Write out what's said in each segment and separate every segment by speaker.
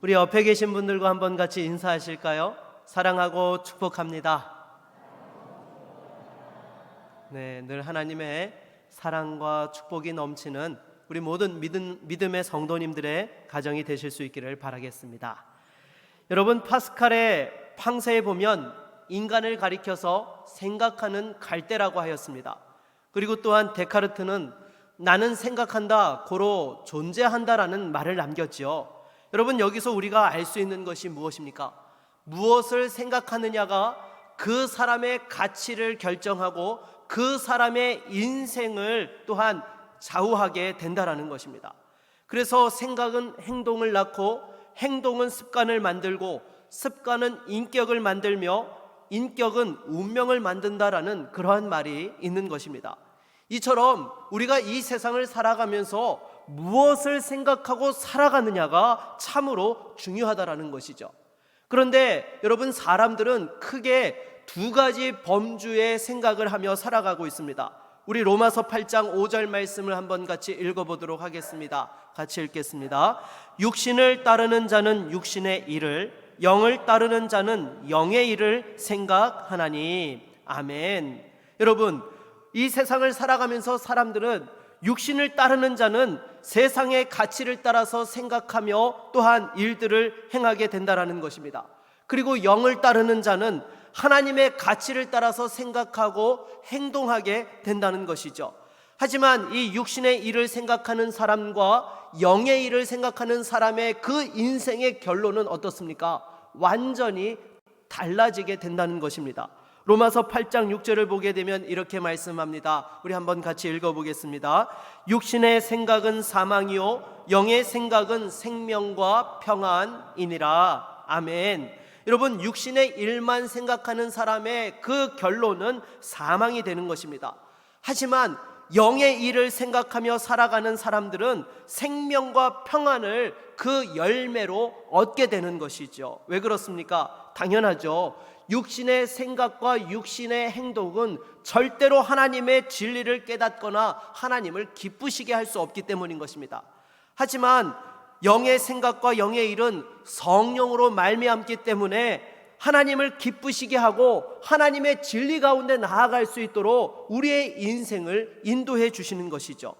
Speaker 1: 우리 옆에 계신 분들과 한번 같이 인사하실까요? 사랑하고 축복합니다. 네, 늘 하나님의 사랑과 축복이 넘치는 우리 모든 믿음의 성도님들의 가정이 되실 수 있기를 바라겠습니다. 여러분, 파스칼의 팡세에 보면 인간을 가리켜서 생각하는 갈대라고 하였습니다. 그리고 또한 데카르트는 나는 생각한다, 고로 존재한다라는 말을 남겼지요. 여러분, 여기서 우리가 알 수 있는 것이 무엇입니까? 무엇을 생각하느냐가 그 사람의 가치를 결정하고 그 사람의 인생을 또한 좌우하게 된다라는 것입니다. 그래서 생각은 행동을 낳고 행동은 습관을 만들고 습관은 인격을 만들며 인격은 운명을 만든다라는 그러한 말이 있는 것입니다. 이처럼 우리가 이 세상을 살아가면서 무엇을 생각하고 살아가느냐가 참으로 중요하다라는 것이죠. 그런데 여러분, 사람들은 크게 두 가지 범주의 생각을 하며 살아가고 있습니다. 우리 로마서 8장 5절 말씀을 한번 같이 읽어보도록 하겠습니다. 같이 읽겠습니다. 육신을 따르는 자는 육신의 일을, 영을 따르는 자는 영의 일을 생각하나니. 아멘. 여러분, 이 세상을 살아가면서 사람들은 육신을 따르는 자는 세상의 가치를 따라서 생각하며 또한 일들을 행하게 된다라는 것입니다. 그리고 영을 따르는 자는 하나님의 가치를 따라서 생각하고 행동하게 된다는 것이죠. 하지만 이 육신의 일을 생각하는 사람과 영의 일을 생각하는 사람의 그 인생의 결론은 어떻습니까? 완전히 달라지게 된다는 것입니다. 로마서 8장 6절을 보게 되면 이렇게 말씀합니다. 우리 한번 같이 읽어보겠습니다. 육신의 생각은 사망이요 영의 생각은 생명과 평안이니라. 아멘. 여러분, 육신의 일만 생각하는 사람의 그 결론은 사망이 되는 것입니다. 하지만 영의 일을 생각하며 살아가는 사람들은 생명과 평안을 그 열매로 얻게 되는 것이죠. 왜 그렇습니까? 당연하죠. 육신의 생각과 육신의 행동은 절대로 하나님의 진리를 깨닫거나 하나님을 기쁘시게 할 수 없기 때문인 것입니다. 하지만 영의 생각과 영의 일은 성령으로 말미암기 때문에 하나님을 기쁘시게 하고 하나님의 진리 가운데 나아갈 수 있도록 우리의 인생을 인도해 주시는 것이죠.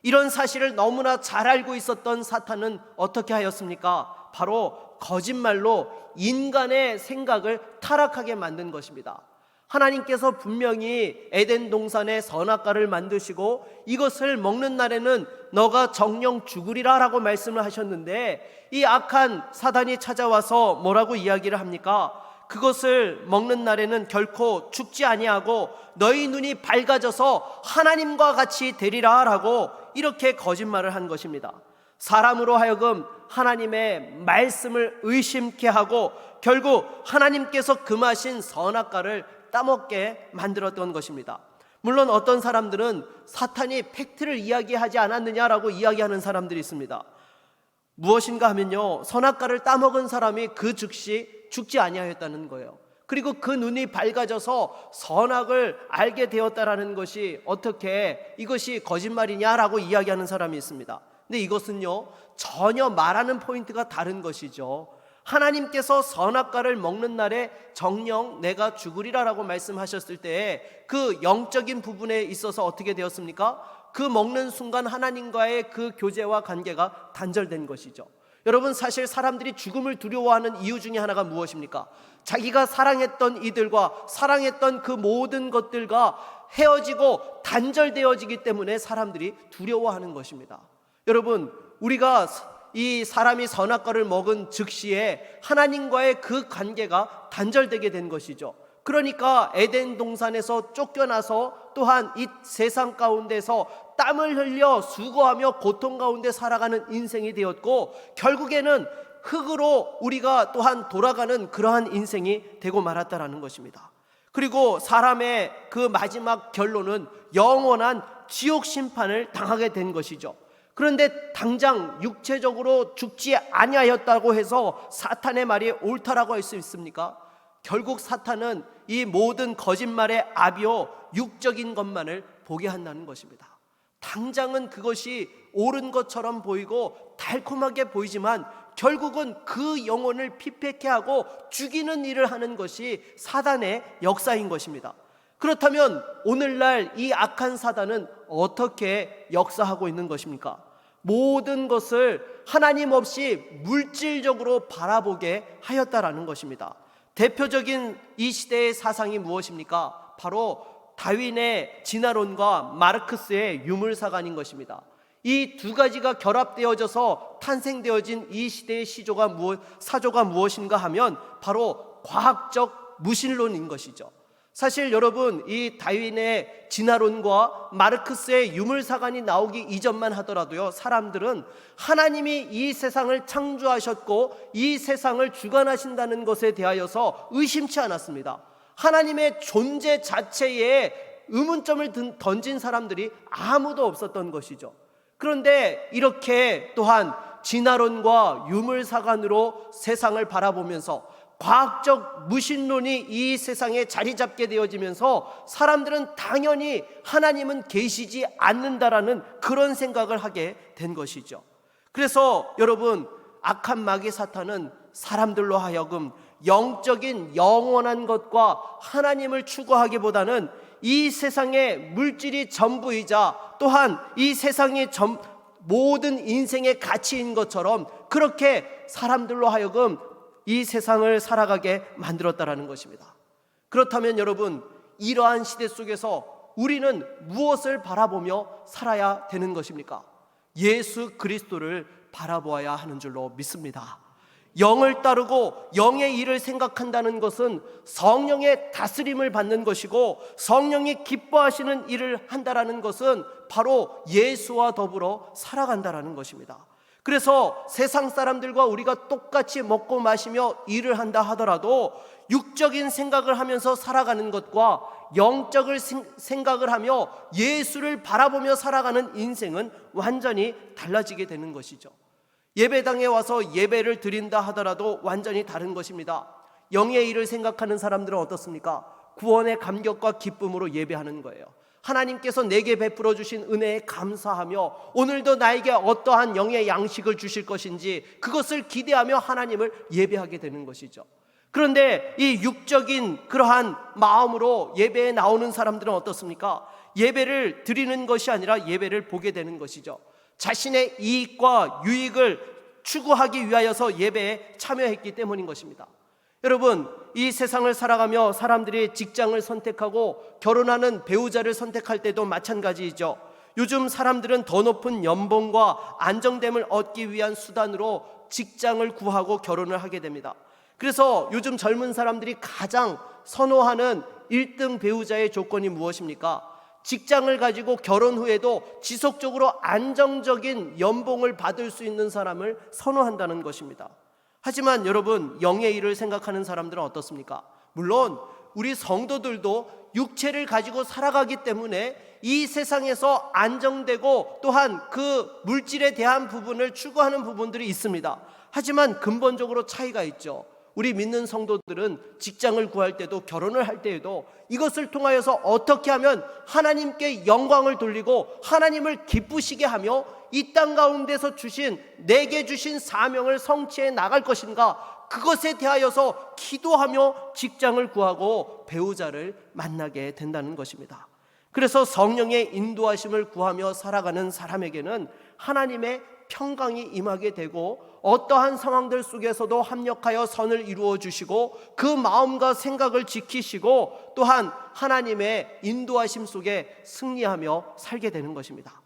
Speaker 1: 이런 사실을 너무나 잘 알고 있었던 사탄은 어떻게 하였습니까? 바로 거짓말로 인간의 생각을 타락하게 만든 것입니다. 하나님께서 분명히 에덴 동산에 선악과를 만드시고 이것을 먹는 날에는 너가 정령 죽으리라 라고 말씀을 하셨는데, 이 악한 사단이 찾아와서 뭐라고 이야기를 합니까? 그것을 먹는 날에는 결코 죽지 아니하고 너희 눈이 밝아져서 하나님과 같이 되리라 라고 이렇게 거짓말을 한 것입니다. 사람으로 하여금 하나님의 말씀을 의심케 하고 결국 하나님께서 금하신 선악과를 따먹게 만들었던 것입니다. 물론 어떤 사람들은 사탄이 팩트를 이야기하지 않았느냐라고 이야기하는 사람들이 있습니다. 무엇인가 하면요, 선악과를 따먹은 사람이 그 즉시 죽지 아니하였다는 거예요. 그리고 그 눈이 밝아져서 선악을 알게 되었다라는 것이 어떻게 이것이 거짓말이냐라고 이야기하는 사람이 있습니다. 근데 이것은요, 전혀 말하는 포인트가 다른 것이죠. 하나님께서 선악과를 먹는 날에 정녕 내가 죽으리라라고 말씀하셨을 때에 그 영적인 부분에 있어서 어떻게 되었습니까? 그 먹는 순간 하나님과의 그 교제와 관계가 단절된 것이죠. 여러분, 사실 사람들이 죽음을 두려워하는 이유 중에 하나가 무엇입니까? 자기가 사랑했던 이들과 사랑했던 그 모든 것들과 헤어지고 단절되어지기 때문에 사람들이 두려워하는 것입니다. 여러분, 우리가 이 사람이 선악과를 먹은 즉시에 하나님과의 그 관계가 단절되게 된 것이죠. 그러니까 에덴 동산에서 쫓겨나서 또한 이 세상 가운데서 땀을 흘려 수고하며 고통 가운데 살아가는 인생이 되었고, 결국에는 흙으로 우리가 또한 돌아가는 그러한 인생이 되고 말았다라는 것입니다. 그리고 사람의 그 마지막 결론은 영원한 지옥 심판을 당하게 된 것이죠. 그런데 당장 육체적으로 죽지 아니하였다고 해서 사탄의 말이 옳다라고 할 수 있습니까? 결국 사탄은 이 모든 거짓말의 아비오 육적인 것만을 보게 한다는 것입니다. 당장은 그것이 옳은 것처럼 보이고 달콤하게 보이지만 결국은 그 영혼을 피폐케 하고 죽이는 일을 하는 것이 사단의 역사인 것입니다. 그렇다면 오늘날 이 악한 사단은 어떻게 역사하고 있는 것입니까? 모든 것을 하나님 없이 물질적으로 바라보게 하였다라는 것입니다. 대표적인 이 시대의 사상이 무엇입니까? 바로 다윈의 진화론과 마르크스의 유물사관인 것입니다. 이 두 가지가 결합되어져서 탄생되어진 이 시대의 사조가 무엇인가 하면 바로 과학적 무신론인 것이죠. 사실 여러분, 이 다윈의 진화론과 마르크스의 유물사관이 나오기 이전만 하더라도요, 사람들은 하나님이 이 세상을 창조하셨고 이 세상을 주관하신다는 것에 대하여서 의심치 않았습니다. 하나님의 존재 자체에 의문점을 던진 사람들이 아무도 없었던 것이죠. 그런데 이렇게 또한 진화론과 유물사관으로 세상을 바라보면서 과학적 무신론이 이 세상에 자리 잡게 되어지면서 사람들은 당연히 하나님은 계시지 않는다라는 그런 생각을 하게 된 것이죠. 그래서 여러분, 악한 마귀 사탄은 사람들로 하여금 영적인 영원한 것과 하나님을 추구하기보다는 이 세상의 물질이 전부이자 또한 이 세상의 모든 인생의 가치인 것처럼 그렇게 사람들로 하여금 이 세상을 살아가게 만들었다라는 것입니다. 그렇다면 여러분, 이러한 시대 속에서 우리는 무엇을 바라보며 살아야 되는 것입니까? 예수 그리스도를 바라보아야 하는 줄로 믿습니다. 영을 따르고 영의 일을 생각한다는 것은 성령의 다스림을 받는 것이고, 성령이 기뻐하시는 일을 한다라는 것은 바로 예수와 더불어 살아간다라는 것입니다. 그래서 세상 사람들과 우리가 똑같이 먹고 마시며 일을 한다 하더라도 육적인 생각을 하면서 살아가는 것과 영적을 생각을 하며 예수를 바라보며 살아가는 인생은 완전히 달라지게 되는 것이죠. 예배당에 와서 예배를 드린다 하더라도 완전히 다른 것입니다. 영의 일을 생각하는 사람들은 어떻습니까? 구원의 감격과 기쁨으로 예배하는 거예요. 하나님께서 내게 베풀어 주신 은혜에 감사하며 오늘도 나에게 어떠한 영의 양식을 주실 것인지 그것을 기대하며 하나님을 예배하게 되는 것이죠. 그런데 이 육적인 그러한 마음으로 예배에 나오는 사람들은 어떻습니까? 예배를 드리는 것이 아니라 예배를 보게 되는 것이죠. 자신의 이익과 유익을 추구하기 위하여서 예배에 참여했기 때문인 것입니다. 여러분, 이 세상을 살아가며 사람들이 직장을 선택하고 결혼하는 배우자를 선택할 때도 마찬가지이죠. 요즘 사람들은 더 높은 연봉과 안정됨을 얻기 위한 수단으로 직장을 구하고 결혼을 하게 됩니다. 그래서 요즘 젊은 사람들이 가장 선호하는 1등 배우자의 조건이 무엇입니까? 직장을 가지고 결혼 후에도 지속적으로 안정적인 연봉을 받을 수 있는 사람을 선호한다는 것입니다. 하지만 여러분, 영의 일을 생각하는 사람들은 어떻습니까? 물론 우리 성도들도 육체를 가지고 살아가기 때문에 이 세상에서 안정되고 또한 그 물질에 대한 부분을 추구하는 부분들이 있습니다. 하지만 근본적으로 차이가 있죠. 우리 믿는 성도들은 직장을 구할 때도 결혼을 할 때에도 이것을 통하여서 어떻게 하면 하나님께 영광을 돌리고 하나님을 기쁘시게 하며 이 땅 가운데서 내게 주신 사명을 성취해 나갈 것인가, 그것에 대하여서 기도하며 직장을 구하고 배우자를 만나게 된다는 것입니다. 그래서 성령의 인도하심을 구하며 살아가는 사람에게는 하나님의 평강이 임하게 되고 어떠한 상황들 속에서도 합력하여 선을 이루어 주시고 그 마음과 생각을 지키시고 또한 하나님의 인도하심 속에 승리하며 살게 되는 것입니다.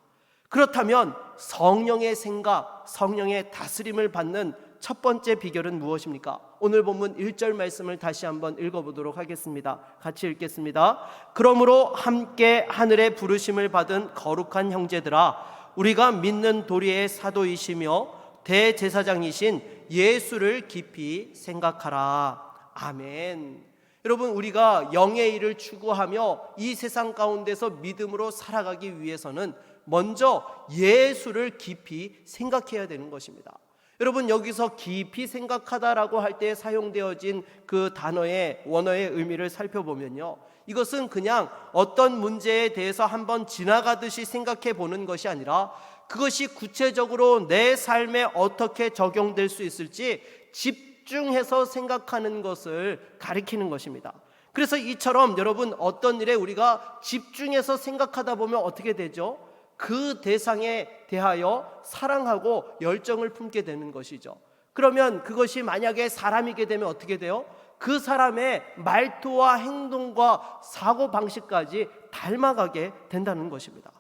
Speaker 1: 그렇다면 성령의 생각, 성령의 다스림을 받는 첫 번째 비결은 무엇입니까? 오늘 본문 1절 말씀을 다시 한번 읽어보도록 하겠습니다. 같이 읽겠습니다. 그러므로 함께 하늘의 부르심을 받은 거룩한 형제들아, 우리가 믿는 도리의 사도이시며 대제사장이신 예수를 깊이 생각하라. 아멘. 여러분, 우리가 영의 일을 추구하며 이 세상 가운데서 믿음으로 살아가기 위해서는 먼저 예수를 깊이 생각해야 되는 것입니다. 여러분, 여기서 깊이 생각하다라고 할 때 사용되어진 그 단어의 원어의 의미를 살펴보면요, 이것은 그냥 어떤 문제에 대해서 한번 지나가듯이 생각해 보는 것이 아니라 그것이 구체적으로 내 삶에 어떻게 적용될 수 있을지 집중해서 생각하는 것을 가리키는 것입니다. 그래서 이처럼 여러분, 어떤 일에 우리가 집중해서 생각하다 보면 어떻게 되죠? 그 대상에 대하여 사랑하고 열정을 품게 되는 것이죠. 그러면 그것이 만약에 사람이게 되면 어떻게 돼요? 그 사람의 말투와 행동과 사고방식까지 닮아가게 된다는 것입니다.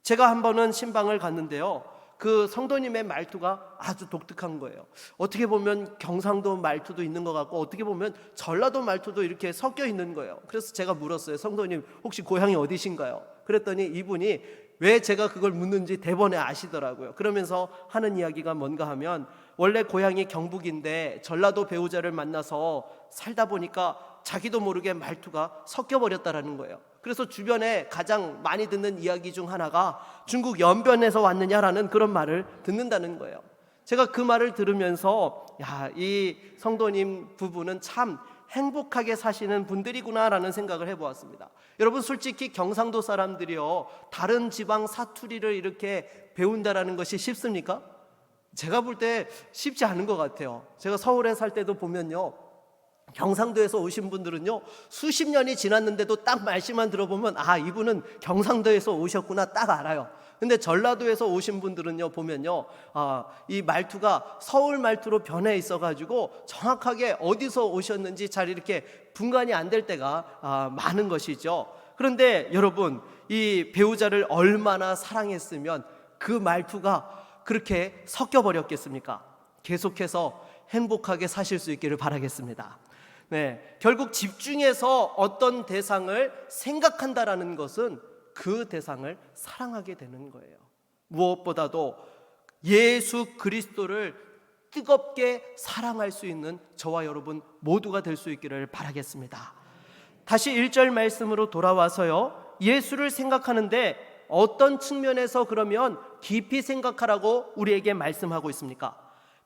Speaker 1: 제가 한 번은 신방을 갔는데요, 그 성도님의 말투가 아주 독특한 거예요. 어떻게 보면 경상도 말투도 있는 것 같고, 어떻게 보면 전라도 말투도 이렇게 섞여 있는 거예요. 그래서 제가 물었어요. 성도님, 혹시 고향이 어디신가요? 그랬더니 이분이 왜 제가 그걸 묻는지 대번에 아시더라고요. 그러면서 하는 이야기가 뭔가 하면, 원래 고향이 경북인데 전라도 배우자를 만나서 살다 보니까 자기도 모르게 말투가 섞여버렸다라는 거예요. 그래서 주변에 가장 많이 듣는 이야기 중 하나가 중국 연변에서 왔느냐라는 그런 말을 듣는다는 거예요. 제가 그 말을 들으면서 이 성도님 부부는 참 행복하게 사시는 분들이구나라는 생각을 해보았습니다. 여러분, 솔직히 경상도 사람들이요, 다른 지방 사투리를 이렇게 배운다라는 것이 쉽습니까? 제가 볼 때 쉽지 않은 것 같아요. 제가 서울에 살 때도 보면요, 경상도에서 오신 분들은요, 수십 년이 지났는데도 딱 말씀만 들어보면 이분은 경상도에서 오셨구나 딱 알아요. 근데 전라도에서 오신 분들은요, 보면요, 이 말투가 서울 말투로 변해 있어가지고 정확하게 어디서 오셨는지 잘 이렇게 분간이 안 될 때가 많은 것이죠. 그런데 여러분, 이 배우자를 얼마나 사랑했으면 그 말투가 그렇게 섞여버렸겠습니까? 계속해서 행복하게 사실 수 있기를 바라겠습니다. 결국 집중해서 어떤 대상을 생각한다라는 것은 그 대상을 사랑하게 되는 거예요. 무엇보다도 예수 그리스도를 뜨겁게 사랑할 수 있는 저와 여러분 모두가 될 수 있기를 바라겠습니다. 다시 1절 말씀으로 돌아와서요, 예수를 생각하는데 어떤 측면에서 그러면 깊이 생각하라고 우리에게 말씀하고 있습니까?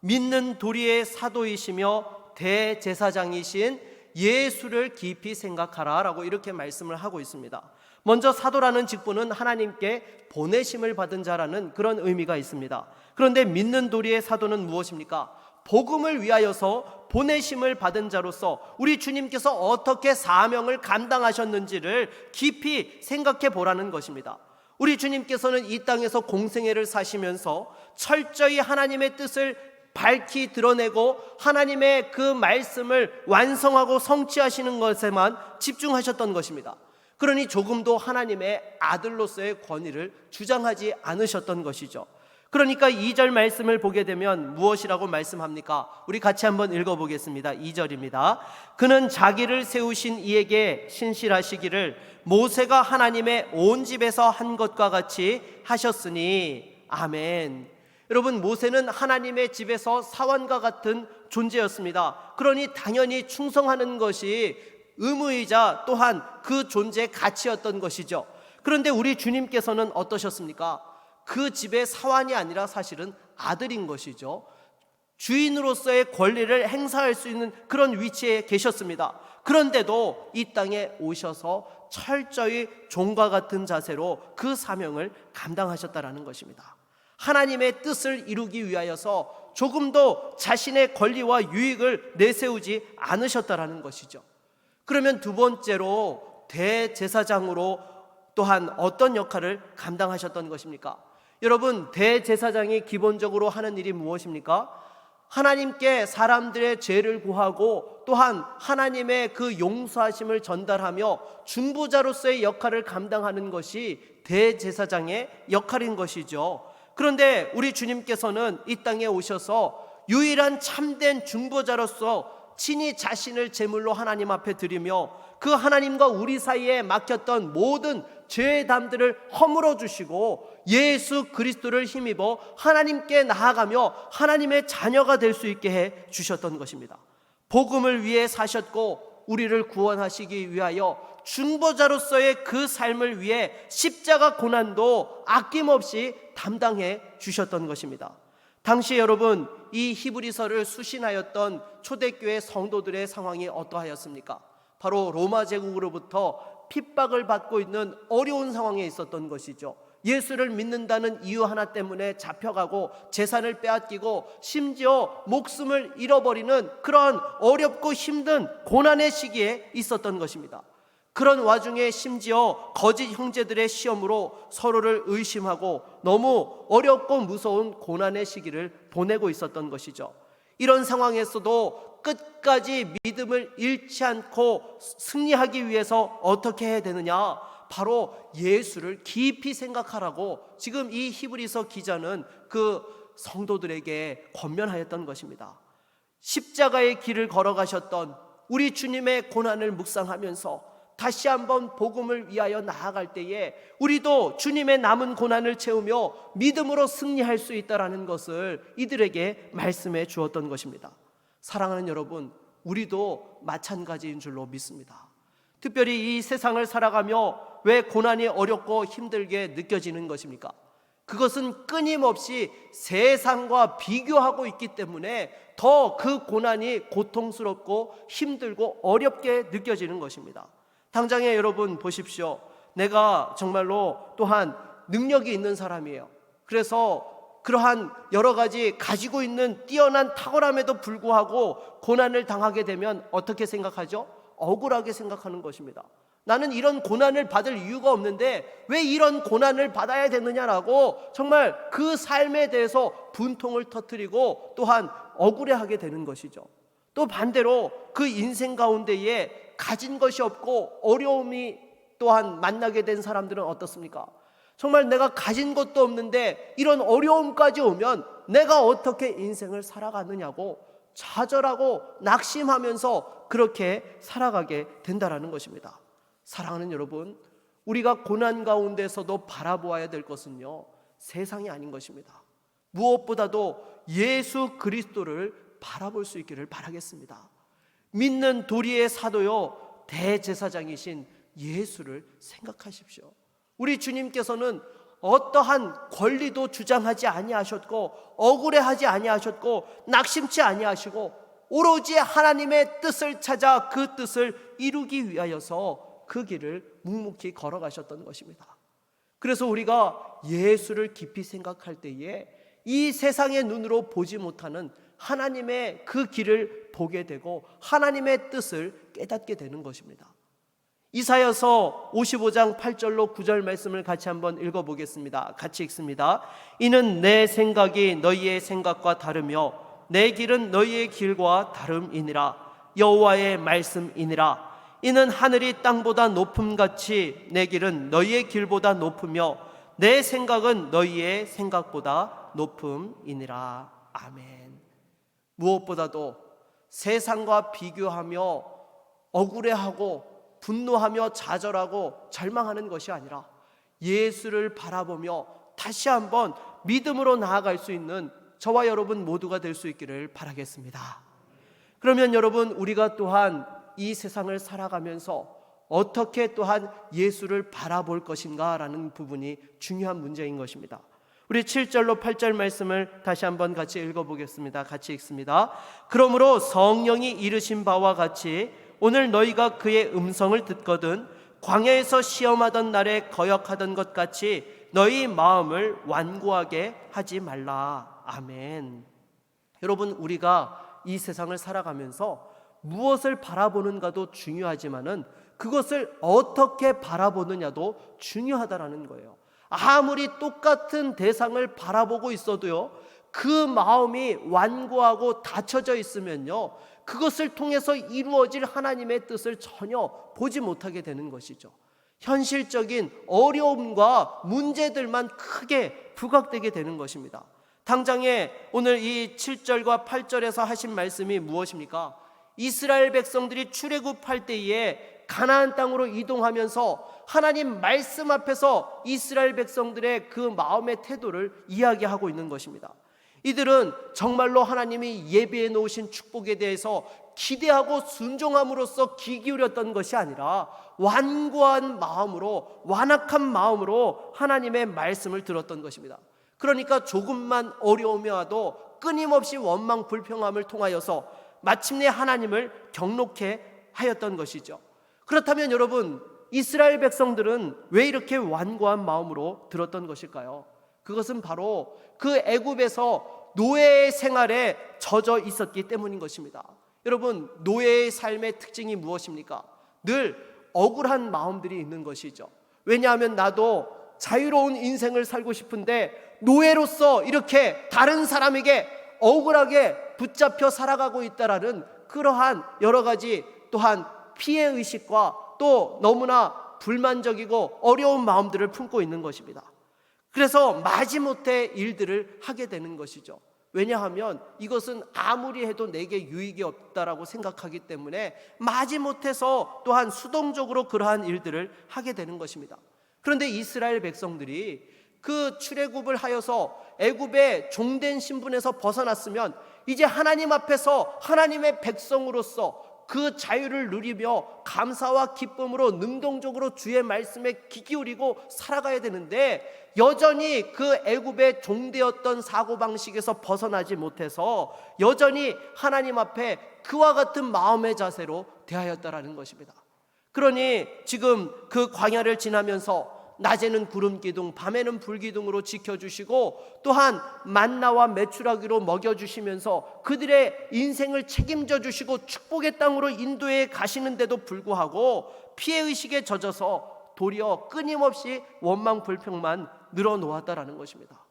Speaker 1: 믿는 도리의 사도이시며 대제사장이신 예수를 깊이 생각하라 라고 이렇게 말씀을 하고 있습니다. 먼저 사도라는 직분은 하나님께 보내심을 받은 자라는 그런 의미가 있습니다. 그런데 믿는 도리의 사도는 무엇입니까? 복음을 위하여서 보내심을 받은 자로서 우리 주님께서 어떻게 사명을 감당하셨는지를 깊이 생각해 보라는 것입니다. 우리 주님께서는 이 땅에서 공생애를 사시면서 철저히 하나님의 뜻을 밝히 드러내고 하나님의 그 말씀을 완성하고 성취하시는 것에만 집중하셨던 것입니다. 그러니 조금도 하나님의 아들로서의 권위를 주장하지 않으셨던 것이죠. 그러니까 2절 말씀을 보게 되면 무엇이라고 말씀합니까? 우리 같이 한번 읽어보겠습니다. 2절입니다. 그는 자기를 세우신 이에게 신실하시기를 모세가 하나님의 온 집에서 한 것과 같이 하셨으니 아멘. 여러분, 모세는 하나님의 집에서 사원과 같은 존재였습니다. 그러니 당연히 충성하는 것이 의무이자 또한 그 존재의 가치였던 것이죠. 그런데 우리 주님께서는 어떠셨습니까? 그 집의 사원이 아니라 사실은 아들인 것이죠. 주인으로서의 권리를 행사할 수 있는 그런 위치에 계셨습니다. 그런데도 이 땅에 오셔서 철저히 종과 같은 자세로 그 사명을 감당하셨다라는 것입니다. 하나님의 뜻을 이루기 위하여서 조금도 자신의 권리와 유익을 내세우지 않으셨다라는 것이죠. 그러면 두 번째로 대제사장으로 또한 어떤 역할을 감당하셨던 것입니까? 여러분, 대제사장이 기본적으로 하는 일이 무엇입니까? 하나님께 사람들의 죄를 구하고 또한 하나님의 그 용서하심을 전달하며 중보자로서의 역할을 감당하는 것이 대제사장의 역할인 것이죠. 그런데 우리 주님께서는 이 땅에 오셔서 유일한 참된 중보자로서 친히 자신을 제물로 하나님 앞에 드리며 그 하나님과 우리 사이에 막혔던 모든 죄의 담들을 허물어 주시고 예수 그리스도를 힘입어 하나님께 나아가며 하나님의 자녀가 될 수 있게 해 주셨던 것입니다. 복음을 위해 사셨고 우리를 구원하시기 위하여 중보자로서의 그 삶을 위해 십자가 고난도 아낌없이 담당해 주셨던 것입니다. 당시 여러분, 이 히브리서를 수신하였던 초대교회 성도들의 상황이 어떠하였습니까? 바로 로마 제국으로부터 핍박을 받고 있는 어려운 상황에 있었던 것이죠. 예수를 믿는다는 이유 하나 때문에 잡혀가고 재산을 빼앗기고 심지어 목숨을 잃어버리는 그런 어렵고 힘든 고난의 시기에 있었던 것입니다. 그런 와중에 심지어 거짓 형제들의 시험으로 서로를 의심하고 너무 어렵고 무서운 고난의 시기를 보내고 있었던 것이죠. 이런 상황에서도 끝까지 믿음을 잃지 않고 승리하기 위해서 어떻게 해야 되느냐? 바로 예수를 깊이 생각하라고 지금 이 히브리서 기자는 그 성도들에게 권면하였던 것입니다. 십자가의 길을 걸어가셨던 우리 주님의 고난을 묵상하면서 다시 한번 복음을 위하여 나아갈 때에 우리도 주님의 남은 고난을 채우며 믿음으로 승리할 수 있다는 것을 이들에게 말씀해 주었던 것입니다. 사랑하는 여러분, 우리도 마찬가지인 줄로 믿습니다. 특별히 이 세상을 살아가며 왜 고난이 어렵고 힘들게 느껴지는 것입니까? 그것은 끊임없이 세상과 비교하고 있기 때문에 더 그 고난이 고통스럽고 힘들고 어렵게 느껴지는 것입니다. 당장에 여러분 보십시오. 내가 정말로 또한 능력이 있는 사람이에요. 그래서 그러한 여러 가지 가지고 있는 뛰어난 탁월함에도 불구하고 고난을 당하게 되면 어떻게 생각하죠? 억울하게 생각하는 것입니다. 나는 이런 고난을 받을 이유가 없는데 왜 이런 고난을 받아야 되느냐라고 정말 그 삶에 대해서 분통을 터뜨리고 또한 억울해하게 되는 것이죠. 또 반대로 그 인생 가운데에 가진 것이 없고 어려움이 또한 만나게 된 사람들은 어떻습니까? 정말 내가 가진 것도 없는데 이런 어려움까지 오면 내가 어떻게 인생을 살아가느냐고 좌절하고 낙심하면서 그렇게 살아가게 된다는 것입니다. 사랑하는 여러분, 우리가 고난 가운데서도 바라보아야 될 것은요, 세상이 아닌 것입니다. 무엇보다도 예수 그리스도를 바라볼 수 있기를 바라겠습니다. 믿는 도리의 사도요 대제사장이신 예수를 생각하십시오. 우리 주님께서는 어떠한 권리도 주장하지 아니하셨고 억울해하지 아니하셨고 낙심치 아니하시고 오로지 하나님의 뜻을 찾아 그 뜻을 이루기 위하여서 그 길을 묵묵히 걸어가셨던 것입니다. 그래서 우리가 예수를 깊이 생각할 때에 이 세상의 눈으로 보지 못하는 하나님의 그 길을 보게 되고 하나님의 뜻을 깨닫게 되는 것입니다. 이사야서 55장 8절로 9절 말씀을 같이 한번 읽어보겠습니다. 같이 읽습니다. 이는 내 생각이 너희의 생각과 다르며 내 길은 너희의 길과 다름이니라. 여호와의 말씀이니라. 이는 하늘이 땅보다 높음같이 내 길은 너희의 길보다 높으며 내 생각은 너희의 생각보다 높음이니라. 아멘. 무엇보다도 세상과 비교하며 억울해하고 분노하며 좌절하고 절망하는 것이 아니라 예수를 바라보며 다시 한번 믿음으로 나아갈 수 있는 저와 여러분 모두가 될 수 있기를 바라겠습니다. 그러면 여러분, 우리가 또한 이 세상을 살아가면서 어떻게 또한 예수를 바라볼 것인가 라는 부분이 중요한 문제인 것입니다. 우리 7절로 8절 말씀을 다시 한번 같이 읽어보겠습니다. 같이 읽습니다. 그러므로 성령이 이르신 바와 같이 오늘 너희가 그의 음성을 듣거든 광야에서 시험하던 날에 거역하던 것 같이 너희 마음을 완고하게 하지 말라. 아멘. 여러분, 우리가 이 세상을 살아가면서 무엇을 바라보는가도 중요하지만은 그것을 어떻게 바라보느냐도 중요하다라는 거예요. 아무리 똑같은 대상을 바라보고 있어도요, 그 마음이 완고하고 닫혀져 있으면요, 그것을 통해서 이루어질 하나님의 뜻을 전혀 보지 못하게 되는 것이죠. 현실적인 어려움과 문제들만 크게 부각되게 되는 것입니다. 당장에 오늘 이 7절과 8절에서 하신 말씀이 무엇입니까? 이스라엘 백성들이 출애굽할 때에 가나안 땅으로 이동하면서 하나님 말씀 앞에서 이스라엘 백성들의 그 마음의 태도를 이야기하고 있는 것입니다. 이들은 정말로 하나님이 예비해 놓으신 축복에 대해서 기대하고 순종함으로써 귀 기울였던 것이 아니라 완고한 마음으로, 완악한 마음으로 하나님의 말씀을 들었던 것입니다. 그러니까 조금만 어려움이 와도 끊임없이 원망 불평함을 통하여서 마침내 하나님을 경록해 하였던 것이죠. 그렇다면 여러분, 이스라엘 백성들은 왜 이렇게 완고한 마음으로 들었던 것일까요? 그것은 바로 그 애굽에서 노예의 생활에 젖어 있었기 때문인 것입니다. 여러분, 노예의 삶의 특징이 무엇입니까? 늘 억울한 마음들이 있는 것이죠. 왜냐하면 나도 자유로운 인생을 살고 싶은데 노예로서 이렇게 다른 사람에게 억울하게 붙잡혀 살아가고 있다라는 그러한 여러 가지 또한 피해의식과 또 너무나 불만적이고 어려운 마음들을 품고 있는 것입니다. 그래서 마지못해 일들을 하게 되는 것이죠. 왜냐하면 이것은 아무리 해도 내게 유익이 없다라고 생각하기 때문에 마지못해서 또한 수동적으로 그러한 일들을 하게 되는 것입니다. 그런데 이스라엘 백성들이 그 출애굽을 하여서 애굽의 종된 신분에서 벗어났으면 이제 하나님 앞에서 하나님의 백성으로서 그 자유를 누리며 감사와 기쁨으로 능동적으로 주의 말씀에 귀 기울이고 살아가야 되는데 여전히 그 애굽의 종되었던 사고방식에서 벗어나지 못해서 여전히 하나님 앞에 그와 같은 마음의 자세로 대하였다라는 것입니다. 그러니 지금 그 광야를 지나면서 낮에는 구름 기둥, 밤에는 불 기둥으로 지켜주시고 또한 만나와 메추라기로 먹여주시면서 그들의 인생을 책임져 주시고 축복의 땅으로 인도해 가시는데도 불구하고 피해의식에 젖어서 도리어 끊임없이 원망 불평만 늘어놓았다라는 것입니다.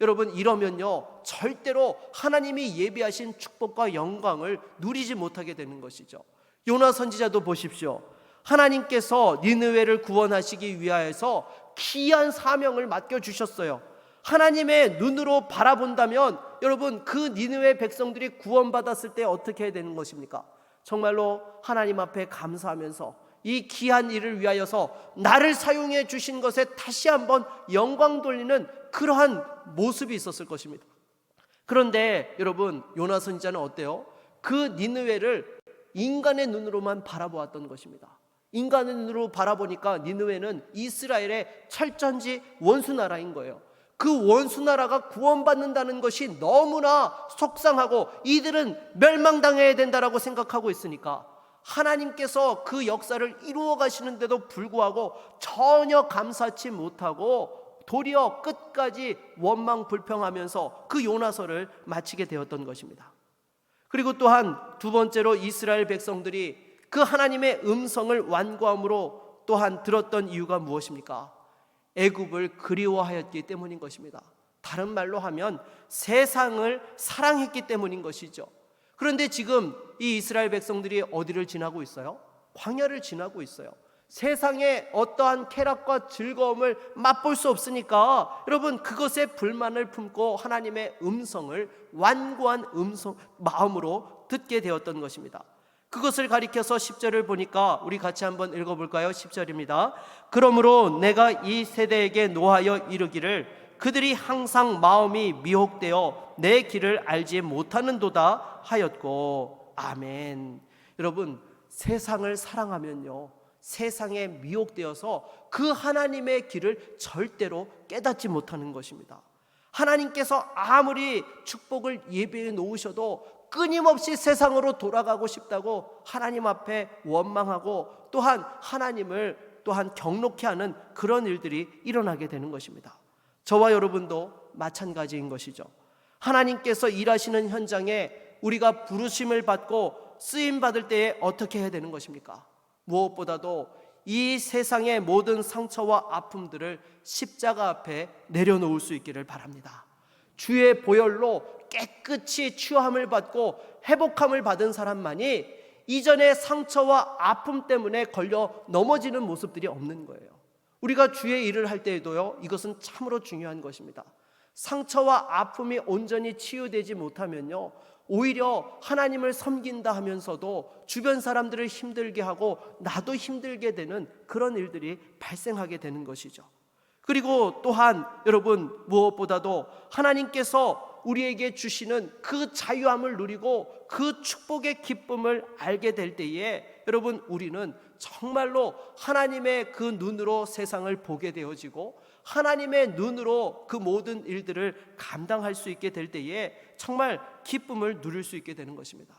Speaker 1: 여러분, 이러면요 절대로 하나님이 예비하신 축복과 영광을 누리지 못하게 되는 것이죠. 요나 선지자도 보십시오. 하나님께서 니느웨를 구원하시기 위하여서 귀한 사명을 맡겨주셨어요. 하나님의 눈으로 바라본다면 여러분, 그 니느웨 백성들이 구원받았을 때 어떻게 해야 되는 것입니까? 정말로 하나님 앞에 감사하면서 이 귀한 일을 위하여서 나를 사용해 주신 것에 다시 한번 영광 돌리는 그러한 모습이 있었을 것입니다. 그런데 여러분, 요나 선지자는 어때요? 그 니느웨를 인간의 눈으로만 바라보았던 것입니다. 인간의 눈으로 바라보니까 니느웨는 이스라엘의 철전지 원수나라인 거예요. 그 원수나라가 구원받는다는 것이 너무나 속상하고 이들은 멸망당해야 된다라고 생각하고 있으니까 하나님께서 그 역사를 이루어 가시는데도 불구하고 전혀 감사치 못하고 도리어 끝까지 원망 불평하면서 그 요나서를 마치게 되었던 것입니다. 그리고 또한 두 번째로 이스라엘 백성들이 그 하나님의 음성을 완고함으로 또한 들었던 이유가 무엇입니까? 애굽을 그리워하였기 때문인 것입니다. 다른 말로 하면 세상을 사랑했기 때문인 것이죠. 그런데 지금 이 이스라엘 백성들이 어디를 지나고 있어요? 광야를 지나고 있어요. 세상의 어떠한 쾌락과 즐거움을 맛볼 수 없으니까 여러분, 그것에 불만을 품고 하나님의 음성을 완고한 마음으로 듣게 되었던 것입니다. 그것을 가리켜서 10절을 보니까 우리 같이 한번 읽어볼까요? 10절입니다. 그러므로 내가 이 세대에게 노하여 이르기를 그들이 항상 마음이 미혹되어 내 길을 알지 못하는도다 하였고. 아멘. 여러분, 세상을 사랑하면요 세상에 미혹되어서 그 하나님의 길을 절대로 깨닫지 못하는 것입니다. 하나님께서 아무리 축복을 예비해 놓으셔도 끊임없이 세상으로 돌아가고 싶다고 하나님 앞에 원망하고 또한 하나님을 또한 경록케 하는 그런 일들이 일어나게 되는 것입니다. 저와 여러분도 마찬가지인 것이죠. 하나님께서 일하시는 현장에 우리가 부르심을 받고 쓰임 받을 때에 어떻게 해야 되는 것입니까? 무엇보다도 이 세상의 모든 상처와 아픔들을 십자가 앞에 내려놓을 수 있기를 바랍니다. 주의 보혈로 깨끗이 치유함을 받고 회복함을 받은 사람만이 이전의 상처와 아픔 때문에 걸려 넘어지는 모습들이 없는 거예요. 우리가 주의 일을 할 때에도요 이것은 참으로 중요한 것입니다. 상처와 아픔이 온전히 치유되지 못하면요 오히려 하나님을 섬긴다 하면서도 주변 사람들을 힘들게 하고 나도 힘들게 되는 그런 일들이 발생하게 되는 것이죠. 그리고 또한 여러분, 무엇보다도 하나님께서 우리에게 주시는 그 자유함을 누리고 그 축복의 기쁨을 알게 될 때에 여러분, 우리는 정말로 하나님의 그 눈으로 세상을 보게 되어지고 하나님의 눈으로 그 모든 일들을 감당할 수 있게 될 때에 정말 기쁨을 누릴 수 있게 되는 것입니다.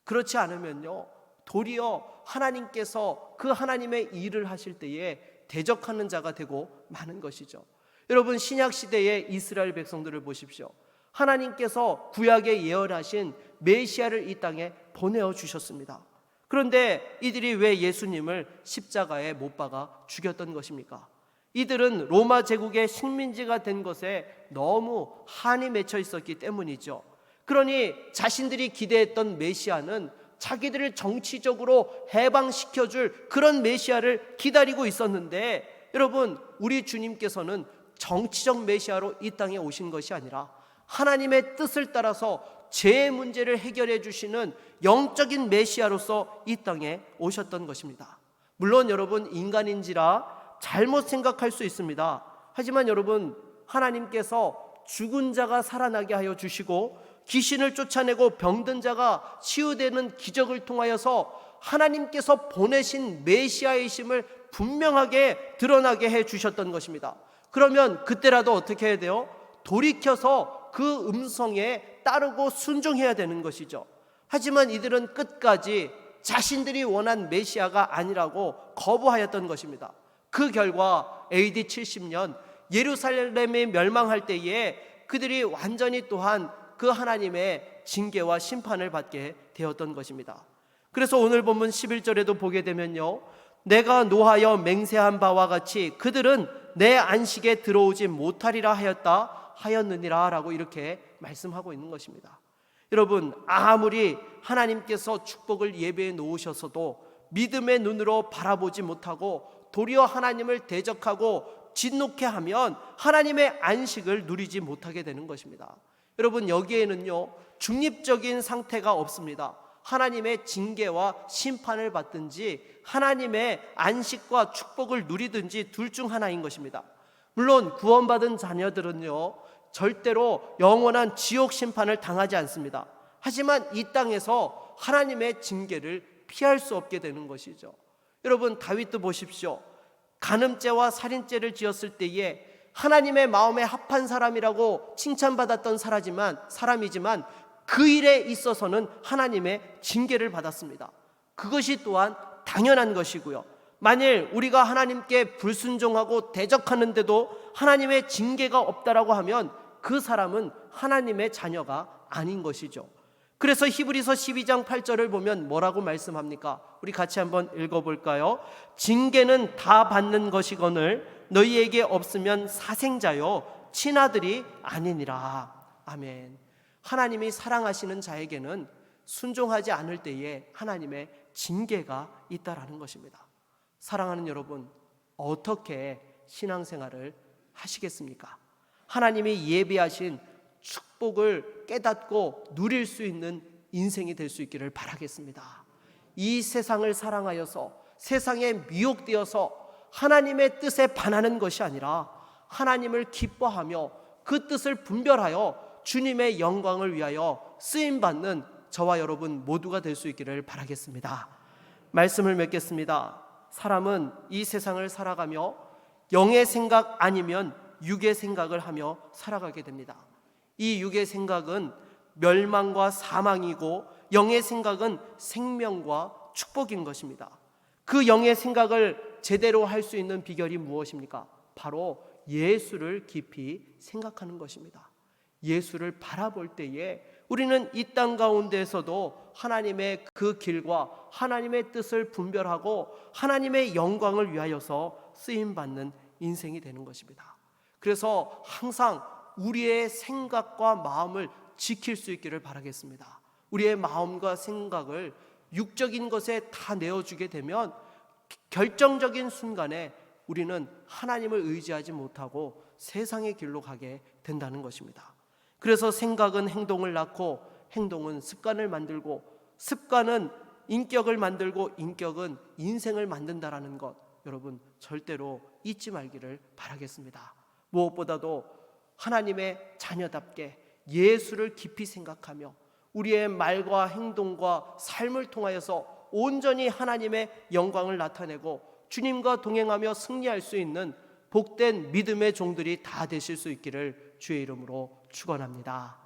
Speaker 1: 그렇지 않으면요 도리어 하나님께서 그 하나님의 일을 하실 때에 대적하는 자가 되고 마는 것이죠. 여러분, 신약 시대의 이스라엘 백성들을 보십시오. 하나님께서 구약에 예언하신 메시아를 이 땅에 보내어 주셨습니다. 그런데 이들이 왜 예수님을 십자가에 못 박아 죽였던 것입니까? 이들은 로마 제국의 식민지가 된 것에 너무 한이 맺혀 있었기 때문이죠. 그러니 자신들이 기대했던 메시아는 자기들을 정치적으로 해방시켜줄 그런 메시아를 기다리고 있었는데, 여러분, 우리 주님께서는 정치적 메시아로 이 땅에 오신 것이 아니라 하나님의 뜻을 따라서 죄의 문제를 해결해 주시는 영적인 메시아로서 이 땅에 오셨던 것입니다. 물론 여러분, 인간인지라 잘못 생각할 수 있습니다. 하지만 여러분, 하나님께서 죽은 자가 살아나게 하여 주시고 귀신을 쫓아내고 병든 자가 치유되는 기적을 통하여서 하나님께서 보내신 메시아이심을 분명하게 드러나게 해 주셨던 것입니다. 그러면 그때라도 어떻게 해야 돼요? 돌이켜서 그 음성에 따르고 순종해야 되는 것이죠. 하지만 이들은 끝까지 자신들이 원한 메시아가 아니라고 거부하였던 것입니다. 그 결과 AD 70년 예루살렘이 멸망할 때에 그들이 완전히 또한 그 하나님의 징계와 심판을 받게 되었던 것입니다. 그래서 오늘 본문 11절에도 보게 되면요, 내가 노하여 맹세한 바와 같이 그들은 내 안식에 들어오지 못하리라 하였느니라 라고 이렇게 말씀하고 있는 것입니다. 여러분, 아무리 하나님께서 축복을 예배해 놓으셨어도 믿음의 눈으로 바라보지 못하고 도리어 하나님을 대적하고 진노케 하면 하나님의 안식을 누리지 못하게 되는 것입니다. 여러분, 여기에는요, 중립적인 상태가 없습니다. 하나님의 징계와 심판을 받든지 하나님의 안식과 축복을 누리든지 둘 중 하나인 것입니다. 물론 구원받은 자녀들은요, 절대로 영원한 지옥 심판을 당하지 않습니다. 하지만 이 땅에서 하나님의 징계를 피할 수 없게 되는 것이죠. 여러분, 다윗도 보십시오. 간음죄와 살인죄를 지었을 때에 하나님의 마음에 합한 사람이라고 칭찬받았던 사람이지만 그 일에 있어서는 하나님의 징계를 받았습니다. 그것이 또한 당연한 것이고요. 만일 우리가 하나님께 불순종하고 대적하는데도 하나님의 징계가 없다라고 하면 그 사람은 하나님의 자녀가 아닌 것이죠. 그래서 히브리서 12장 8절을 보면 뭐라고 말씀합니까? 우리 같이 한번 읽어볼까요? 징계는 다 받는 것이거늘 너희에게 없으면 사생자요 친아들이 아니니라. 아멘. 하나님이 사랑하시는 자에게는 순종하지 않을 때에 하나님의 징계가 있다라는 것입니다. 사랑하는 여러분, 어떻게 신앙생활을 하시겠습니까? 하나님이 예비하신 축복을 깨닫고 누릴 수 있는 인생이 될 수 있기를 바라겠습니다. 이 세상을 사랑하여서 세상에 미혹되어서 하나님의 뜻에 반하는 것이 아니라 하나님을 기뻐하며 그 뜻을 분별하여 주님의 영광을 위하여 쓰임받는 저와 여러분 모두가 될 수 있기를 바라겠습니다. 말씀을 맺겠습니다. 사람은 이 세상을 살아가며 영의 생각 아니면 육의 생각을 하며 살아가게 됩니다. 이 육의 생각은 멸망과 사망이고 영의 생각은 생명과 축복인 것입니다. 그 영의 생각을 제대로 할 수 있는 비결이 무엇입니까? 바로 예수를 깊이 생각하는 것입니다. 예수를 바라볼 때에 우리는 이 땅 가운데에서도 하나님의 그 길과 하나님의 뜻을 분별하고 하나님의 영광을 위하여서 쓰임받는 인생이 되는 것입니다. 그래서 항상 우리의 생각과 마음을 지킬 수 있기를 바라겠습니다. 우리의 마음과 생각을 육적인 것에 다 내어주게 되면 결정적인 순간에 우리는 하나님을 의지하지 못하고 세상의 길로 가게 된다는 것입니다. 그래서 생각은 행동을 낳고 행동은 습관을 만들고 습관은 인격을 만들고 인격은 인생을 만든다라는 것, 여러분 절대로 잊지 말기를 바라겠습니다. 무엇보다도 하나님의 자녀답게 예수를 깊이 생각하며 우리의 말과 행동과 삶을 통하여서 온전히 하나님의 영광을 나타내고 주님과 동행하며 승리할 수 있는 복된 믿음의 종들이 다 되실 수 있기를 주의 이름으로 축원합니다.